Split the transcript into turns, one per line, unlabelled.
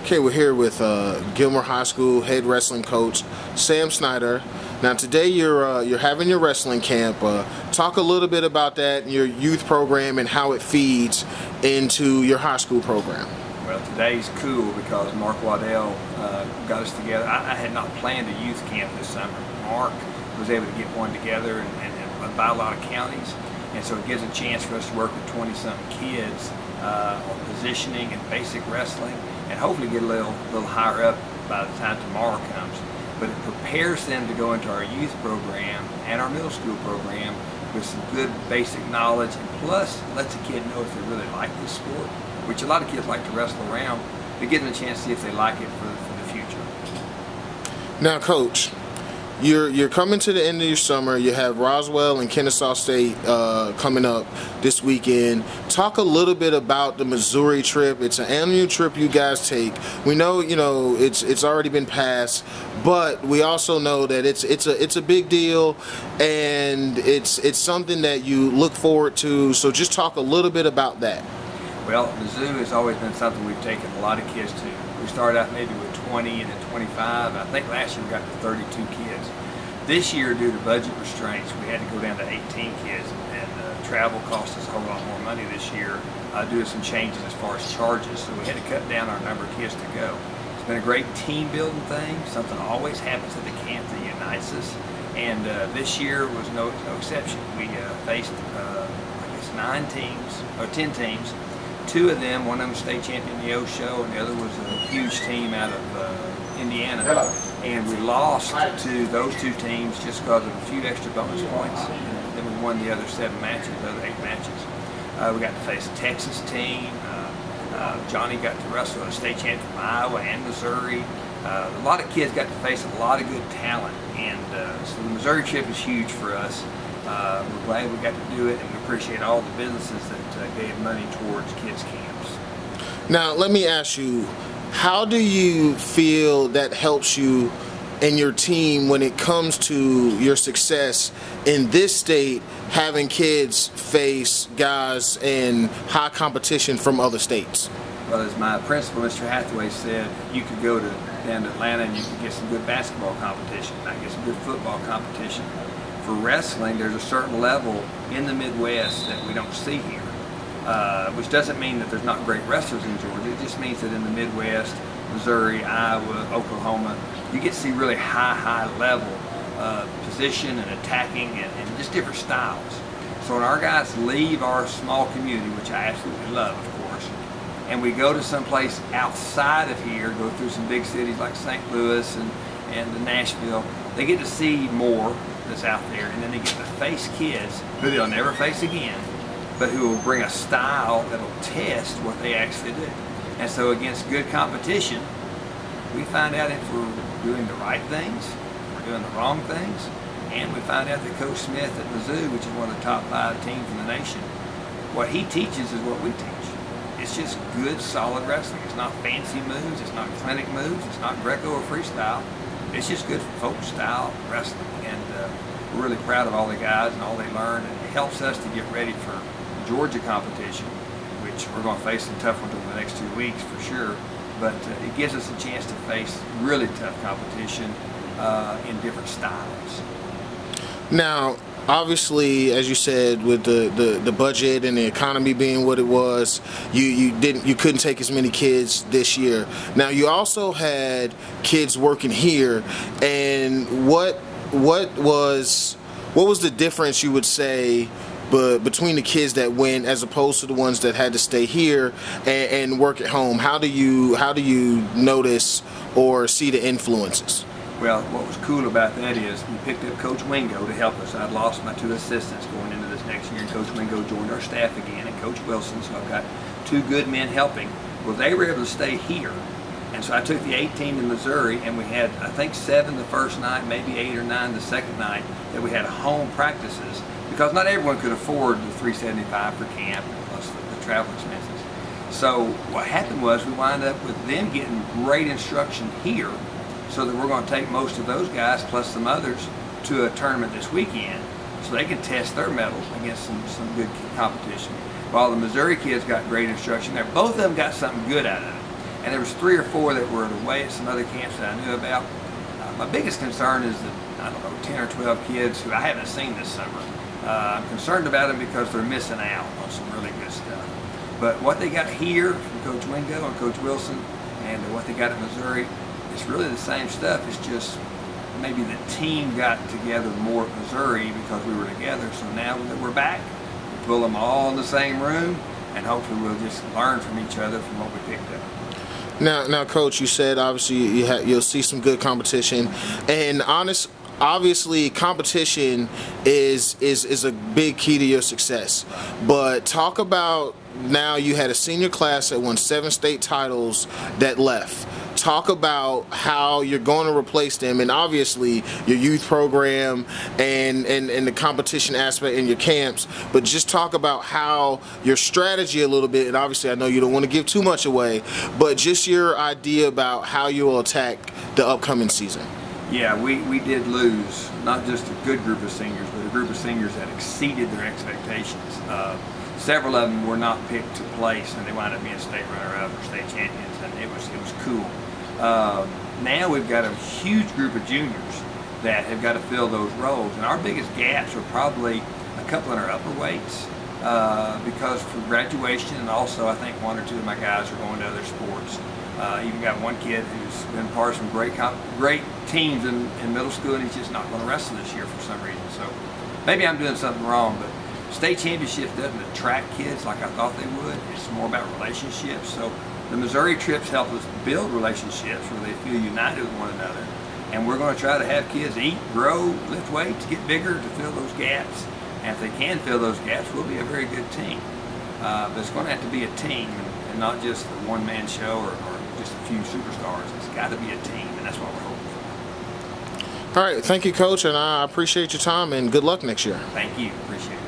Okay, we're here with Gilmer High School head wrestling coach Sam Snider. Now today you're having your wrestling camp. Talk a little bit about that, your youth program, and how it feeds into your high school program.
Well, today's cool because Mark Waddell got us together. I had not planned a youth camp this summer. Mark was able to get one together and by a lot of counties, and so it gives a chance for us to work with 20-something kids on positioning and basic wrestling, and hopefully get a little higher up by the time tomorrow comes. But it prepares them to go into our youth program and our middle school program with some good basic knowledge, and plus lets a kid know if they really like this sport, which a lot of kids like to wrestle around, to give them a chance to see if they like it for the future.
Now, Coach, you're coming to the end of your summer. You have Roswell and Kennesaw State coming up this weekend. Talk a little bit about the Missouri trip. It's an annual trip you guys take. We know, it's already been passed, but we also know that it's a big deal, and it's something that you look forward to. So just talk a little bit about that.
Well, Mizzou has always been something we've taken a lot of kids to. We started out maybe with 20 and then 25. I think last year we got to 32 kids. This year, due to budget restraints, we had to go down to 18 kids, and travel cost us a whole lot more money this year due to some changes as far as charges. So we had to cut down our number of kids to go. It's been a great team building thing. Something always happens at the camp that unites us, and this year was no exception. We faced, I guess, 9 teams, or 10 teams. 2 of them, one of them state champion in the O show, and the other was a huge team out of Indiana. And we lost to those 2 teams just because of a few extra bonus points. And then we won the other 7 matches, the other 8 matches. We got to face a Texas team. Johnny got to wrestle a state champion from Iowa and Missouri. A lot of kids got to face a lot of good talent, and so the Missouri trip is huge for us. We're glad we got to do it, and we appreciate all the businesses that gave money towards kids' camps.
Now, let me ask you, how do you feel that helps you and your team when it comes to your success in this state, having kids face guys in high competition from other states?
Well, as my principal, Mr. Hathaway, said, you could go down to Atlanta and you could get some good basketball competition, I get some good football competition. For wrestling, there's a certain level in the Midwest that we don't see here, which doesn't mean that there's not great wrestlers in Georgia. It just means that in the Midwest, Missouri, Iowa, Oklahoma, you get to see really high level position and attacking and just different styles. So when our guys leave our small community, which I absolutely love, of course, and we go to someplace outside of here, go through some big cities like St. Louis and Nashville, they get to see more that's out there, and then they get to face kids who they'll never face again, but who will bring a style that'll test what they actually do. And so against good competition, we find out if we're doing the right things, if we're doing the wrong things, and we find out that Coach Smith at Mizzou, which is one of the top 5 teams in the nation, what he teaches is what we teach. It's just good, solid wrestling. It's not fancy moves, it's not clinic moves, it's not Greco or freestyle. It's just good folk style wrestling, and we're really proud of all the guys and all they learn, and it helps us to get ready for Georgia competition, which we're going to face some tough ones over the next 2 weeks for sure, but it gives us a chance to face really tough competition in different styles.
Now, obviously, as you said, with the budget and the economy being what it was, you couldn't take as many kids this year. Now, you also had kids working here, and what was the difference, you would say, between the kids that went as opposed to the ones that had to stay here and work at home? How do you notice or see the influences?
Well, what was cool about that is we picked up Coach Wingo to help us. I'd lost my 2 assistants going into this next year, and Coach Wingo joined our staff again, and Coach Wilson, so I've got 2 good men helping. Well, they were able to stay here, and so I took the 8 team to Missouri, and we had, I think, 7 the first night, maybe 8 or 9 the second night, that we had home practices, because not everyone could afford the $375 for camp, plus the travel expenses. So what happened was we wound up with them getting great instruction here, so that we're going to take most of those guys plus some others to a tournament this weekend so they can test their mettle against some good competition. While the Missouri kids got great instruction there, both of them got something good out of it. And there was 3 or 4 that were away at some other camps that I knew about. My biggest concern is that, I don't know, 10 or 12 kids who I haven't seen this summer. I'm concerned about them because they're missing out on some really good stuff. But what they got here from Coach Wingo and Coach Wilson and what they got at Missouri, it's really the same stuff. It's just maybe the team got together more at Missouri because we were together. So now that we're back, we pull them all in the same room, and hopefully we'll just learn from each other from what we picked up.
Now, Coach, you said obviously you'll see some good competition, and obviously competition is a big key to your success. But talk about, now you had a senior class that won 7 state titles that left. Talk about how you're going to replace them, and obviously your youth program and the competition aspect in your camps, but just talk about how your strategy a little bit, and obviously I know you don't want to give too much away, but just your idea about how you will attack the upcoming season.
Yeah, we did lose not just a good group of seniors, but a group of seniors that exceeded their expectations. Several of them were not picked to place, and they wound up being state runner-up or state champions, and it was cool. Now we've got a huge group of juniors that have got to fill those roles, and our biggest gaps are probably a couple in our upper weights because for graduation, and also I think 1 or 2 of my guys are going to other sports. Even got one kid who's been part of some great teams in middle school, and he's just not going to wrestle this year for some reason. So maybe I'm doing something wrong, but state championships doesn't attract kids like I thought they would. It's more about relationships. So the Missouri trips help us build relationships where they feel united with one another. And we're going to try to have kids eat, grow, lift weights, get bigger to fill those gaps. And if they can fill those gaps, we'll be a very good team. But it's going to have to be a team and not just a one-man show or just a few superstars. It's got to be a team, and that's what we're hoping for.
All right, thank you, Coach, and I appreciate your time, and good luck next year.
Thank you. Appreciate it.